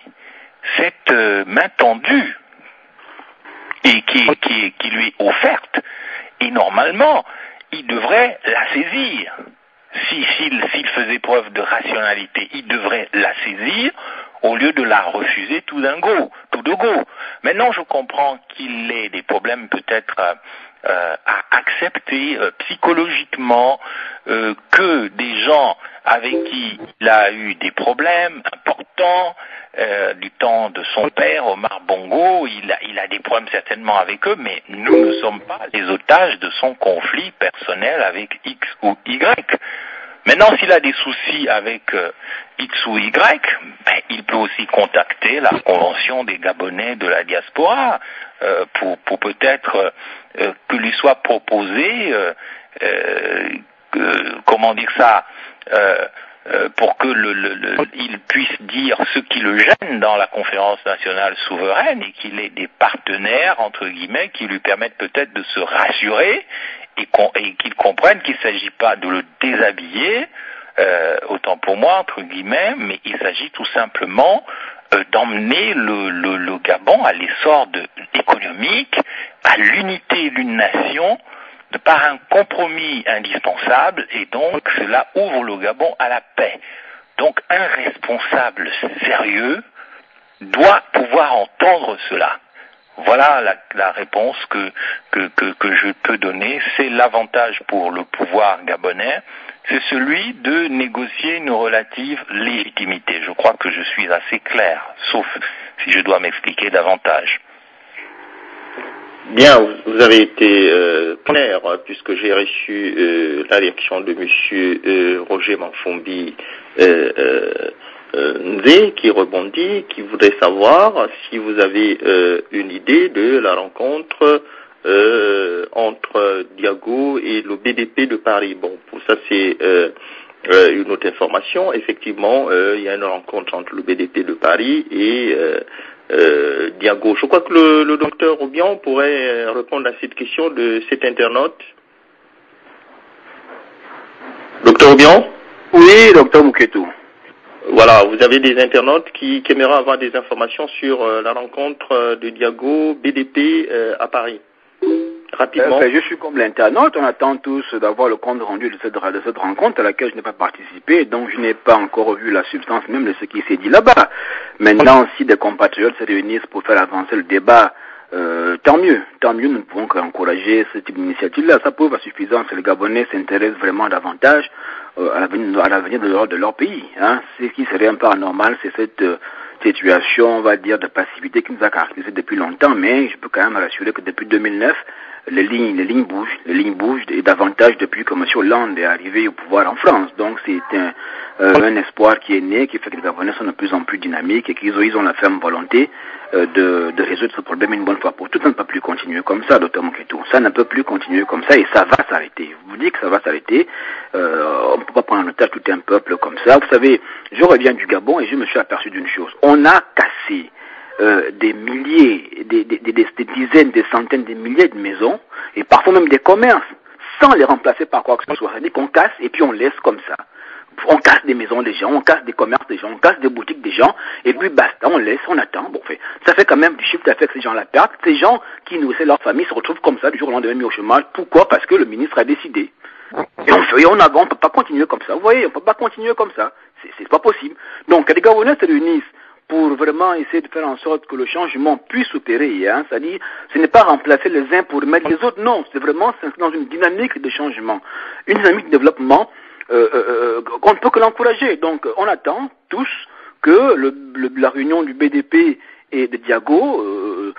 G: cette main tendue et qui lui est offerte. Et normalement, il devrait la saisir. S'il faisait preuve de rationalité, il devrait la saisir au lieu de la refuser tout de go. Maintenant, je comprends qu'il ait des problèmes peut-être à accepter psychologiquement que des gens avec qui il a eu des problèmes importants du temps de son père, Omar Bongo, il a des problèmes certainement avec eux, mais nous ne sommes pas les otages de son conflit personnel avec X ou Y. Maintenant, s'il a des soucis avec X ou Y, il peut aussi contacter la Convention des Gabonais de la diaspora pour peut-être que lui soit proposé, pour que il puisse dire ce qui le gêne dans la conférence nationale souveraine et qu'il ait des partenaires, entre guillemets, qui lui permettent peut-être de se rassurer et qu'il comprenne qu'il ne s'agit pas de le déshabiller, autant pour moi, entre guillemets, mais il s'agit tout simplement d'emmener le Gabon à l'essor économique, à l'unité d'une nation, par un compromis indispensable, et donc cela ouvre le Gabon à la paix. Donc un responsable sérieux doit pouvoir entendre cela. Voilà la réponse que je peux donner. C'est l'avantage pour le pouvoir gabonais, c'est celui de négocier une relative légitimité. Je crois que je suis assez clair, sauf si je dois m'expliquer davantage.
B: Bien, vous avez été clair, puisque j'ai reçu la réaction de M. Roger Manfombi Nzé, qui rebondit, qui voudrait savoir si vous avez une idée de la rencontre entre Diago et le BDP de Paris. Bon, pour ça c'est une autre information. Effectivement, il y a une rencontre entre le BDP de Paris et Diago. Je crois que le docteur Obiang pourrait répondre à cette question de cet internaute. Docteur Obiang?
A: Oui, docteur Mouketou.
B: Voilà, vous avez des internautes qui aimeraient avoir des informations sur la rencontre de Diago BDP à Paris. Rapidement.
A: Je suis comme l'internaute, on attend tous d'avoir le compte rendu de cette rencontre à laquelle je n'ai pas participé, donc je n'ai pas encore vu la substance même de ce qui s'est dit là-bas. Maintenant, si des compatriotes se réunissent pour faire avancer le débat, tant mieux, nous ne pouvons qu'encourager ce type d'initiative-là. Ça prouve à suffisance que les Gabonais s'intéressent vraiment davantage à l'avenir de leur pays. Hein. Ce qui serait un peu anormal, c'est cette situation, on va dire, de passivité qui nous a caractérisé depuis longtemps, mais je peux quand même rassurer que depuis 2009, les lignes bougent et davantage depuis que M. Hollande est arrivé au pouvoir en France. Donc c'est un espoir qui est né, qui fait que les Gabonais sont de plus en plus dynamiques et qu'ils ont la ferme volonté de résoudre ce problème une bonne fois pour toutes. Ça ne peut plus continuer comme ça, docteur Mouketou. Ça ne peut plus continuer comme ça et ça va s'arrêter. Je vous dis que ça va s'arrêter. On ne peut pas prendre en otage tout un peuple comme ça. Vous savez, je reviens du Gabon et je me suis aperçu d'une chose. On a cassé des milliers, des dizaines, des centaines, des milliers de maisons, et parfois même des commerces, sans les remplacer par quoi que ce soit. C'est-à-dire qu'on casse et puis on laisse comme ça. On casse des maisons des gens, on casse des commerces des gens, on casse des boutiques des gens, et puis basta, on laisse, on attend. Bon, ça fait quand même du chiffre d'affaires que ces gens-là perdent. Ces gens qui nourrissaient leur famille se retrouvent comme ça, du jour au lendemain mis au chômage. Pourquoi? Parce que le ministre a décidé. Et on ne peut pas continuer comme ça. Vous voyez, on ne peut pas continuer comme ça. C'est pas possible. Donc, quand les Gabonais se réunissent pour vraiment essayer de faire en sorte que le changement puisse opérer, hein, c'est-à-dire, ce n'est pas remplacer les uns pour mettre les autres, non, c'est vraiment dans une dynamique de changement, une dynamique de développement qu'on ne peut que l'encourager. Donc, on attend tous que la réunion du BDP et de Diago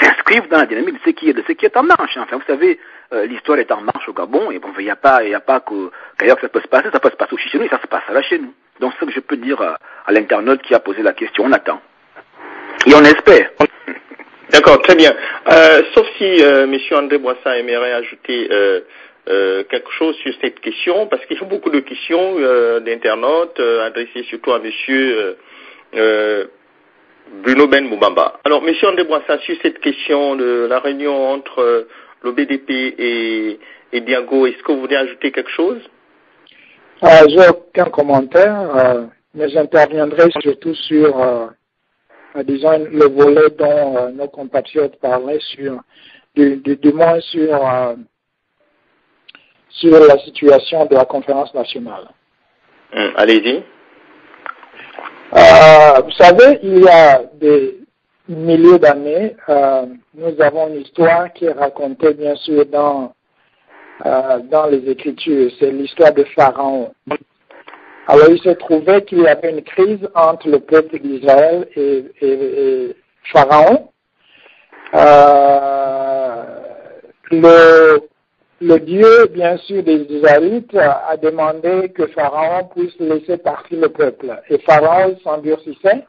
A: s'inscrivent dans la dynamique de ce qui est en marche. Enfin, vous savez, l'histoire est en marche au Gabon, et bon, il n'y a pas qu'ailleurs que ça peut se passer, ça peut se passer aussi chez nous, et ça se passera chez nous. Donc, c'est ce que je peux dire à l'internaute qui a posé la question. On attend. Et on espère.
B: D'accord, très bien. Sauf si M. André Boissa aimerait ajouter quelque chose sur cette question, parce qu'il y a beaucoup de questions d'internautes adressées surtout à M. Bruno Ben Moubamba. Alors, M. André Boissa, sur cette question de la réunion entre le BDP Et Diago, est-ce que vous voulez ajouter quelque chose?
D: J'ai aucun commentaire, mais j'interviendrai surtout sur, disons, le volet dont nos compatriotes parlaient, du moins sur la situation de la conférence nationale.
B: Allez-y.
D: Vous savez, il y a des milliers d'années, nous avons une histoire qui est racontée bien sûr dans les Écritures. C'est l'histoire de Pharaon. Alors il se trouvait qu'il y avait une crise entre le peuple d'Israël et Pharaon. Le Dieu, bien sûr, des Israélites a demandé que Pharaon puisse laisser partir le peuple. Et Pharaon s'endurcissait.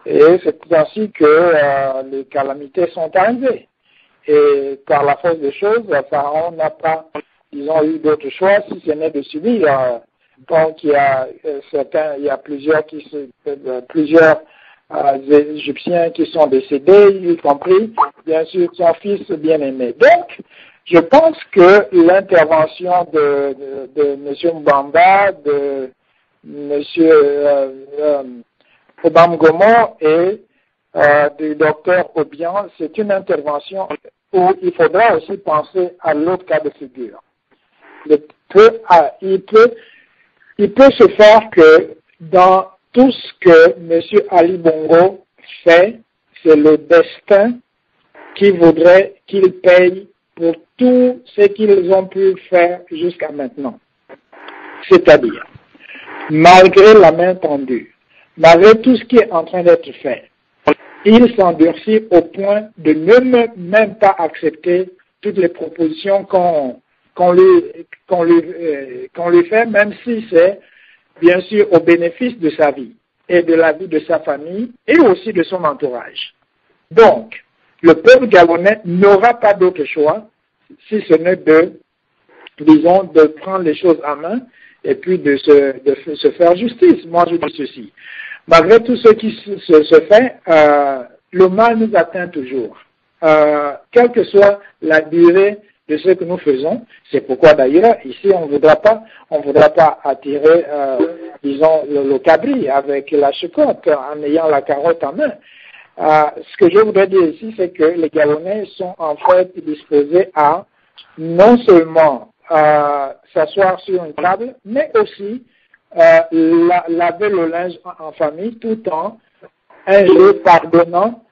D: Et c'est ainsi que les calamités sont arrivées. Et par la force des choses, Pharaon n'a pas, disons, eu d'autre choix si ce n'est de subir. Donc il y a plusieurs Égyptiens qui sont décédés, y compris, bien sûr, son fils bien-aimé. Donc, je pense que l'intervention de M. Mbamba, de M. Obamgomo et du docteur Obiang, c'est une intervention où il faudra aussi penser à l'autre cas de figure. Il peut se faire que dans tout ce que M. Ali Bongo fait, c'est le destin qui voudrait qu'il paye pour tout ce qu'ils ont pu faire jusqu'à maintenant. C'est-à-dire, malgré la main tendue, malgré tout ce qui est en train d'être fait, il s'endurcit au point de ne même pas accepter toutes les propositions qu'on lui fait, même si c'est bien sûr au bénéfice de sa vie et de la vie de sa famille et aussi de son entourage. Donc, le peuple gabonais n'aura pas d'autre choix si ce n'est de prendre les choses en main et puis de se faire justice. Moi, je dis ceci. Malgré tout ce qui se fait, le mal nous atteint toujours. Quelle que soit la durée de ce que nous faisons, c'est pourquoi d'ailleurs, ici, on ne voudra pas attirer, disons, le cabri avec la chocotte en ayant la carotte en main. Ce que je voudrais dire ici, c'est que les Gabonais sont en fait disposés à non seulement s'asseoir sur une table, mais aussi laver le linge en famille tout en pardonnant,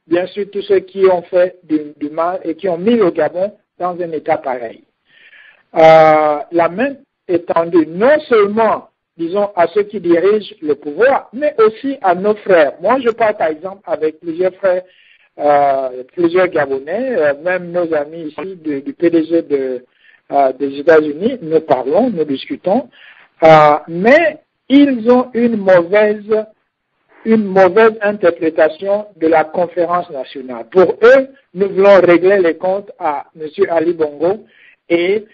D: bien sûr, tous ceux qui ont fait du mal et qui ont mis le Gabon dans un état pareil. La main est tendue non seulement, disons, à ceux qui dirigent le pouvoir, mais aussi à nos frères. Moi, je parle par exemple avec plusieurs frères, plusieurs Gabonais, même nos amis ici du PDG des États-Unis, nous parlons, nous discutons, mais ils ont une mauvaise interprétation de la conférence nationale. Pour eux, nous voulons régler les comptes à M. Ali Bongo et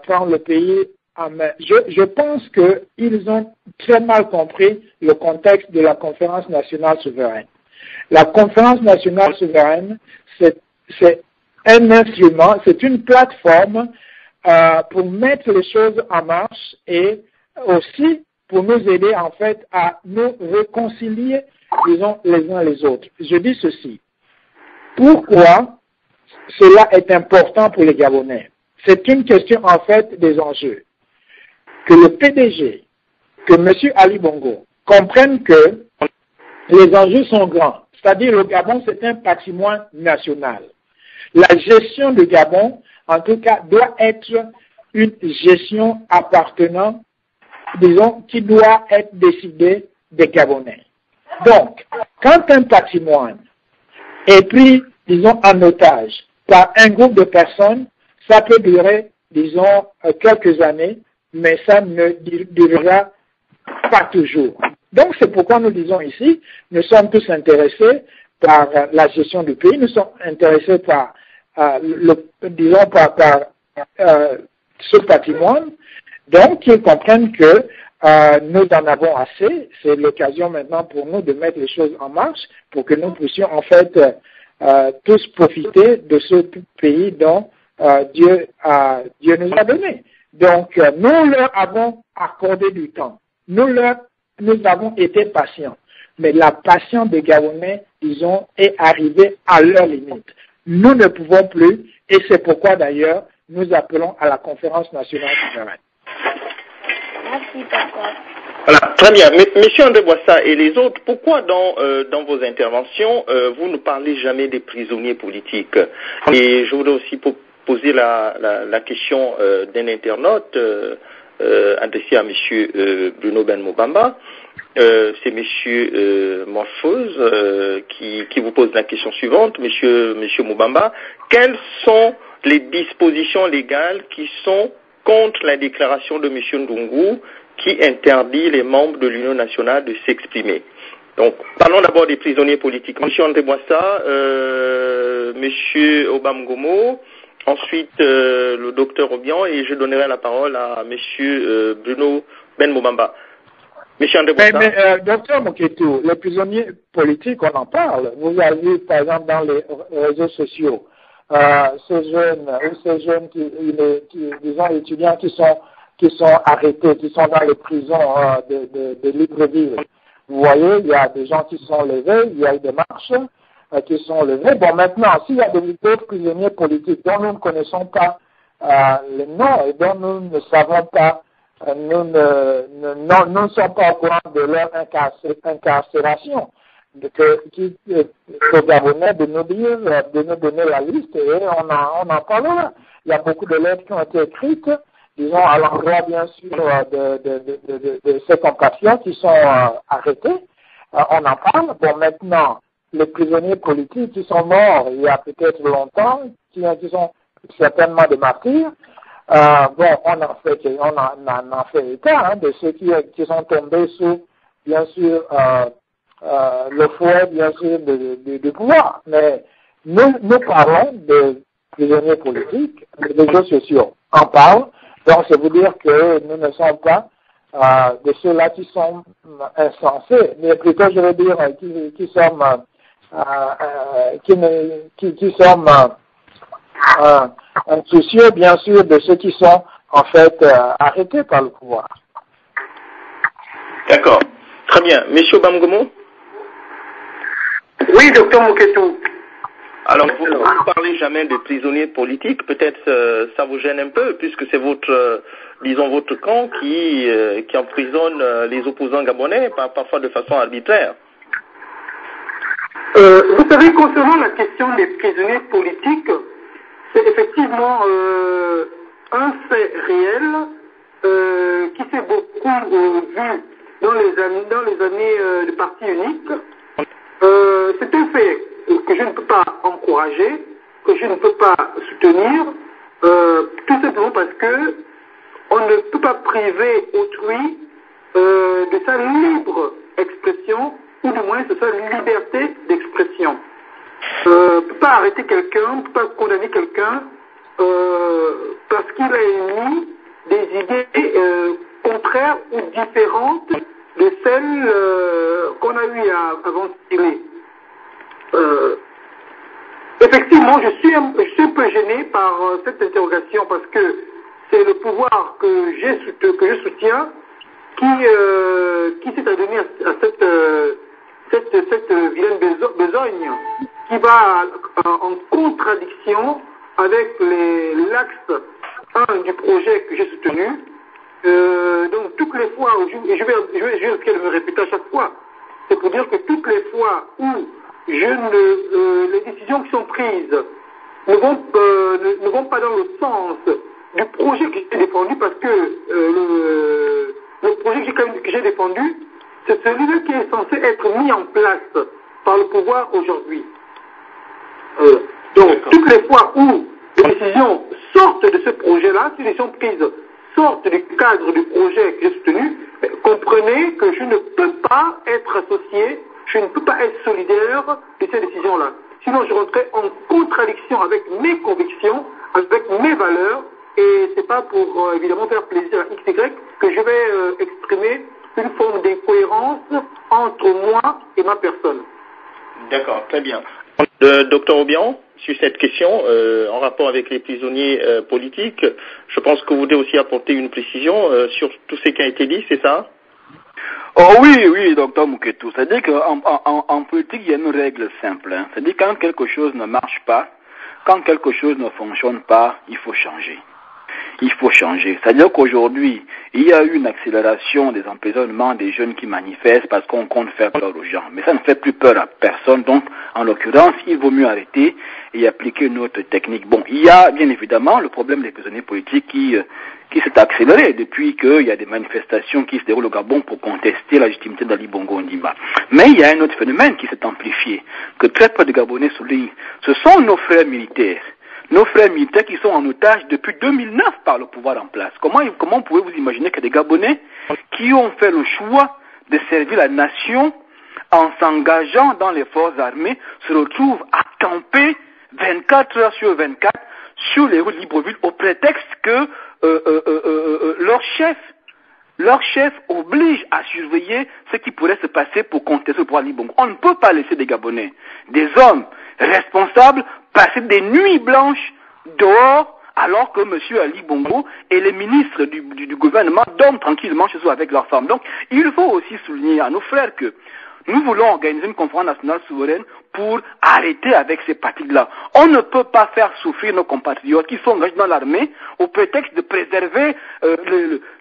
D: prendre le pays en main. Je pense qu'ils ont très mal compris le contexte de la conférence nationale souveraine. La conférence nationale souveraine, c'est un instrument, c'est une plateforme pour mettre les choses en marche et aussi pour nous aider en fait à nous réconcilier, disons, les uns les autres. Je dis ceci. Pourquoi cela est important pour les Gabonais? C'est une question en fait des enjeux. Que le PDG, que M. Ali Bongo comprenne que les enjeux sont grands. C'est-à-dire le Gabon, c'est un patrimoine national. La gestion du Gabon, en tout cas, doit être une gestion appartenant, disons, qui doit être décidée des Gabonais. Donc, quand un patrimoine est pris, disons, en otage par un groupe de personnes, ça peut durer, disons, quelques années, mais ça ne durera pas toujours. Donc, c'est pourquoi nous disons ici, nous sommes tous intéressés par la gestion du pays, nous sommes intéressés par, ce patrimoine. Donc, ils comprennent que nous en avons assez. C'est l'occasion maintenant pour nous de mettre les choses en marche pour que nous puissions en fait tous profiter de ce pays dont Dieu nous a donné. Donc, nous leur avons accordé du temps. Nous avons été patients. Mais la patience des Gabonais, disons, est arrivée à leur limite. Nous ne pouvons plus, et c'est pourquoi d'ailleurs, nous appelons à la conférence nationale souveraine.
H: Merci, papa.
B: Voilà, très bien. Monsieur André Boissa et les autres, pourquoi dans vos interventions, vous ne parlez jamais des prisonniers politiques? Et je voudrais aussi poser la question d'un internaute adressé à monsieur Bruno Ben Mobamba. C'est monsieur Morphose qui vous pose la question suivante. Monsieur Mobamba, quelles sont les dispositions légales qui sont contre la déclaration de monsieur Ndungu qui interdit les membres de l'Union nationale de s'exprimer? Donc, parlons d'abord des prisonniers politiques. Monsieur André Boissa, monsieur Obamgomo, ensuite le docteur Obiang, et je donnerai la parole à monsieur Bruno Ben Mobamba. Monsieur André Boissa.
D: Mais docteur Moketou, les prisonniers politiques, on en parle. Vous avez vu, par exemple, dans les réseaux sociaux, ces jeunes disons, étudiants qui sont arrêtés, qui sont dans les prisons de Libreville. Vous voyez, il y a des gens qui sont levés, il y a eu des marches qui sont levées. Bon, maintenant, s'il y a d'autres prisonniers politiques dont nous ne connaissons pas les noms et dont nous ne savons pas, nous ne sommes pas au courant de leur incarcération, au Gabonais de nous donner la liste et on en parlera. Il y a beaucoup de lettres qui ont été écrites, disons, à l'endroit, bien sûr, de ces compatriotes qui sont arrêtés. On en parle. Bon, maintenant, les prisonniers politiques qui sont morts il y a peut-être longtemps, qui sont certainement des martyrs, bon, on en fait état de ceux qui sont tombés sous, bien sûr, le fouet, bien sûr, du pouvoir. Mais nous parlons de prisonniers politiques, des réseaux sociaux en parlent. Donc, c'est vous dire que nous ne sommes pas de ceux-là qui sont insensés, mais plutôt, je veux dire, qui sommes soucieux, bien sûr, de ceux qui sont, en fait, arrêtés par le pouvoir.
B: D'accord. Très bien. Monsieur Bamgomo?
C: Oui, docteur Moketou.
B: Alors, vous ne parlez jamais de prisonniers politiques. Peut-être ça vous gêne un peu, puisque c'est votre camp qui emprisonne les opposants gabonais, parfois de façon arbitraire.
C: Vous savez, concernant la question des prisonniers politiques, c'est effectivement un fait réel qui s'est beaucoup vu dans les années de parti unique. C'est un fait que je ne peux pas encourager, que je ne peux pas soutenir, tout simplement parce que on ne peut pas priver autrui de sa libre expression, ou du moins de sa liberté d'expression. On ne peut pas arrêter quelqu'un, on ne peut pas condamner quelqu'un parce qu'il a émis des idées contraires ou différentes de celles qu'on a eu à ventiler. Effectivement, je suis un peu gêné par cette interrogation parce que c'est le pouvoir que je soutiens qui s'est adonné à cette vilaine besogne qui va en contradiction avec l'axe 1 du projet que j'ai soutenu. Donc toutes les fois, je vais me répéter à chaque fois, c'est pour dire que toutes les fois où les décisions qui sont prises ne vont pas dans le sens du projet que j'ai défendu, parce que le projet que j'ai défendu, c'est celui-là qui est censé être mis en place par le pouvoir aujourd'hui. Donc, toutes les fois où les décisions sortent de ce projet-là, si les décisions prises sortent du cadre du projet que j'ai soutenu, comprenez que je ne peux pas être associé, je ne peux pas être solidaire de ces décisions-là. Sinon, je rentrerai en contradiction avec mes convictions, avec mes valeurs, et c'est pas pour évidemment faire plaisir à XY que je vais exprimer une forme d'incohérence entre moi et ma personne.
B: D'accord, très bien. Docteur Obiang? sur cette question en rapport avec les prisonniers politiques. Je pense que vous voulez aussi apporter une précision sur tout ce qui a été dit, c'est ça?
A: Oh oui, docteur Mouketou. C'est-à-dire qu'en politique, il y a une règle simple. Hein. C'est-à-dire quand quelque chose ne marche pas, quand quelque chose ne fonctionne pas, il faut changer. Il faut changer. C'est-à-dire qu'aujourd'hui, il y a eu une accélération des emprisonnements des jeunes qui manifestent parce qu'on compte faire peur aux gens. Mais ça ne fait plus peur à personne. Donc, en l'occurrence, il vaut mieux arrêter et appliquer une autre technique. Bon, il y a bien évidemment le problème des prisonniers politiques qui s'est accéléré depuis qu'il y a des manifestations qui se déroulent au Gabon pour contester la légitimité d'Ali Bongo Ondimba. Mais il y a un autre phénomène qui s'est amplifié, que très peu de Gabonais soulignent. Ce sont nos frères militaires. Nos frères militaires qui sont en otage depuis 2009 par le pouvoir en place. Comment pouvez-vous imaginer que des Gabonais qui ont fait le choix de servir la nation en s'engageant dans les forces armées se retrouvent à camper 24 heures sur 24 sur les routes de Libreville au prétexte que leur chef oblige à surveiller ce qui pourrait se passer pour contester le pouvoir de Libongo. On ne peut pas laisser des Gabonais, des hommes responsables, passer des nuits blanches dehors alors que M. Ali Bongo et les ministres du gouvernement dorment tranquillement chez eux avec leurs femmes. Donc, il faut aussi souligner à nos frères que nous voulons organiser une conférence nationale souveraine pour arrêter avec ces pratiques-là. On ne peut pas faire souffrir nos compatriotes qui sont engagés dans l'armée au prétexte de préserver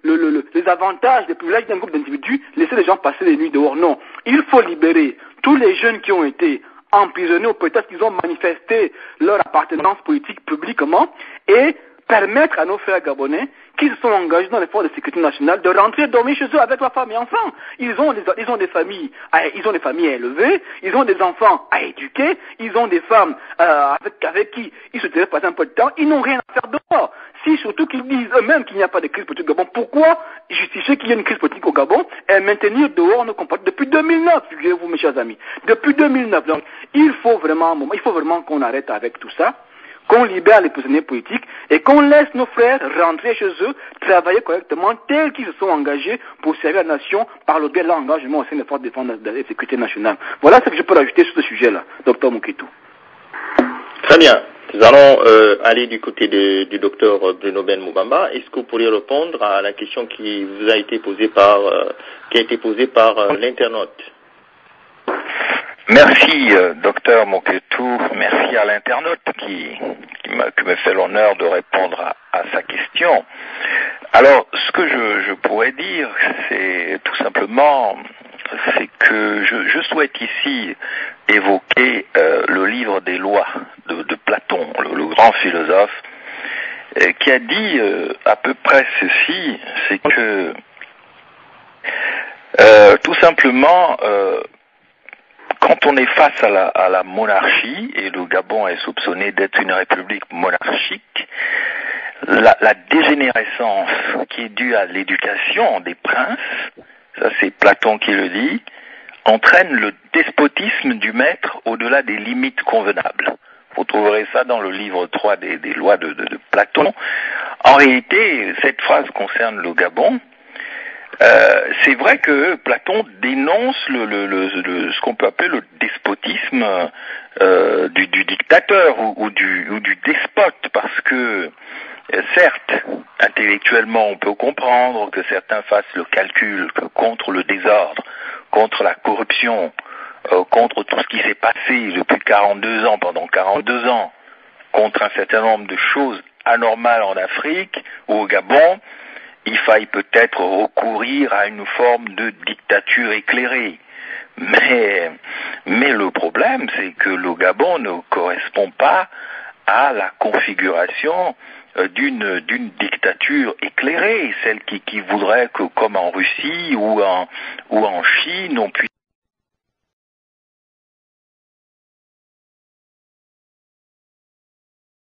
A: les avantages, les privilèges d'un groupe d'individus, laisser les gens passer les nuits dehors. Non, il faut libérer tous les jeunes qui ont été emprisonnés au prétexte qu'ils ont manifesté leur appartenance politique publiquement et permettre à nos frères gabonais qui se sont engagés dans les forces de sécurité nationale de rentrer dormir chez eux avec leurs femmes et enfants. Ils ont des familles à élever, ils ont des enfants à éduquer, ils ont des femmes avec qui ils se tiennent passer un peu de temps, ils n'ont rien à faire dehors. Si surtout qu'ils disent eux-mêmes qu'il n'y a pas de crise politique au Gabon, pourquoi justifier qu'il y ait une crise politique au Gabon et maintenir dehors nos compatriotes depuis 2009, figurez-vous mes chers amis, depuis 2009. Donc il faut vraiment qu'on arrête avec tout ça, qu'on libère les prisonniers politiques et qu'on laisse nos frères rentrer chez eux, travailler correctement tels qu'ils se sont engagés pour servir la nation par le biais de l'engagement au sein des forces de défense de la sécurité nationale. Voilà ce que je peux rajouter sur ce sujet-là, docteur Mouketou.
B: Très bien. Nous allons aller du côté du docteur Bruno Ben Moubamba. Est-ce que vous pourriez répondre à la question qui vous a été posée par l'internaute?
G: Merci, docteur Mouketou. Merci à l'internaute qui me fait l'honneur de répondre à sa question. Alors, ce que je pourrais dire, c'est tout simplement, c'est que je souhaite ici évoquer le livre des lois de Platon, le grand philosophe, qui a dit à peu près ceci, c'est que tout simplement, quand on est face à la monarchie, et le Gabon est soupçonné d'être une république monarchique, la dégénérescence qui est due à l'éducation des princes, ça c'est Platon qui le dit, entraîne le despotisme du maître au-delà des limites convenables. Vous trouverez ça dans le livre 3 des lois de Platon. En réalité, cette phrase concerne le Gabon. C'est vrai que Platon dénonce ce qu'on peut appeler le despotisme du dictateur ou du despote, parce que certes, intellectuellement, on peut comprendre que certains fassent le calcul que contre le désordre, contre la corruption, contre tout ce qui s'est passé depuis 42 ans, pendant 42 ans, contre un certain nombre de choses anormales en Afrique ou au Gabon, il faille peut-être recourir à une forme de dictature éclairée. Mais le problème, c'est que le Gabon ne correspond pas à la configuration d'une dictature éclairée, celle qui voudrait que, comme en Russie ou en Chine, on puisse